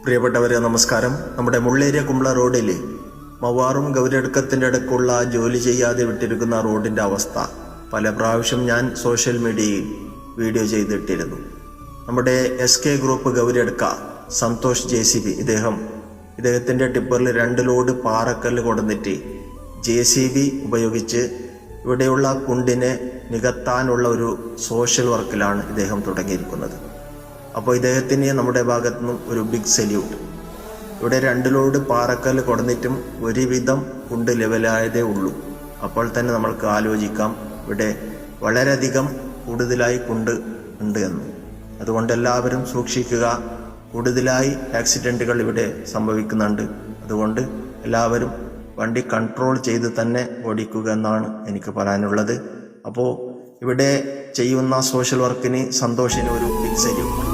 പ്രിയപ്പെട്ടവരെ നമസ്കാരം. നമ്മുടെ മുള്ളേരിയ കുമ്പള റോഡിൽ മവാറും ഗൗരിയടുക്കത്തിൻ്റെ ഇടയ്ക്കുള്ള ജോലി ചെയ്യാതെ വിട്ടിരിക്കുന്ന റോഡിൻ്റെ അവസ്ഥ പല പ്രാവശ്യം ഞാൻ സോഷ്യൽ മീഡിയയിൽ വീഡിയോ ചെയ്തിട്ടിരുന്നു. നമ്മുടെ SK ഗ്രൂപ്പ് ഗൗരിയടുക്ക സന്തോഷ് JCB ഇദ്ദേഹത്തിൻ്റെ ടിപ്പറിൽ 2 ലോഡ് പാറക്കല്ല് കൊണ്ടുവന്നിട്ട് JCB ഉപയോഗിച്ച് ഇവിടെയുള്ള കുണ്ടിനെ നികത്താനുള്ള ഒരു സോഷ്യൽ വർക്കിലാണ് ഇദ്ദേഹം തുടങ്ങിയിരിക്കുന്നത്. അപ്പോൾ ഇദ്ദേഹത്തിന് നമ്മുടെ ഭാഗത്തു നിന്നും ഒരു ബിഗ് സല്യൂട്ട്. ഇവിടെ 2 ലോഡ് പാറക്കല്ല് കൊടുന്നിട്ടും ഒരുവിധം കുണ്ട് ലെവലായതേ ഉള്ളൂ. അപ്പോൾ തന്നെ നമ്മൾക്ക് ആലോചിക്കാം ഇവിടെ വളരെയധികം കൂടുതലായി കുണ്ട് ഉണ്ട് എന്ന്. അതുകൊണ്ട് എല്ലാവരും സൂക്ഷിക്കുക. കൂടുതലായി ആക്സിഡൻറ്റുകൾ ഇവിടെ സംഭവിക്കുന്നുണ്ട്. അതുകൊണ്ട് എല്ലാവരും വണ്ടി കൺട്രോൾ ചെയ്ത് തന്നെ ഓടിക്കുക എന്നാണ് എനിക്ക് പറയാനുള്ളത്. അപ്പോൾ ഇവിടെ ചെയ്യുന്ന സോഷ്യൽ വർക്കിന് സന്തോഷിന് ഒരു ബിഗ് സല്യൂട്ട്.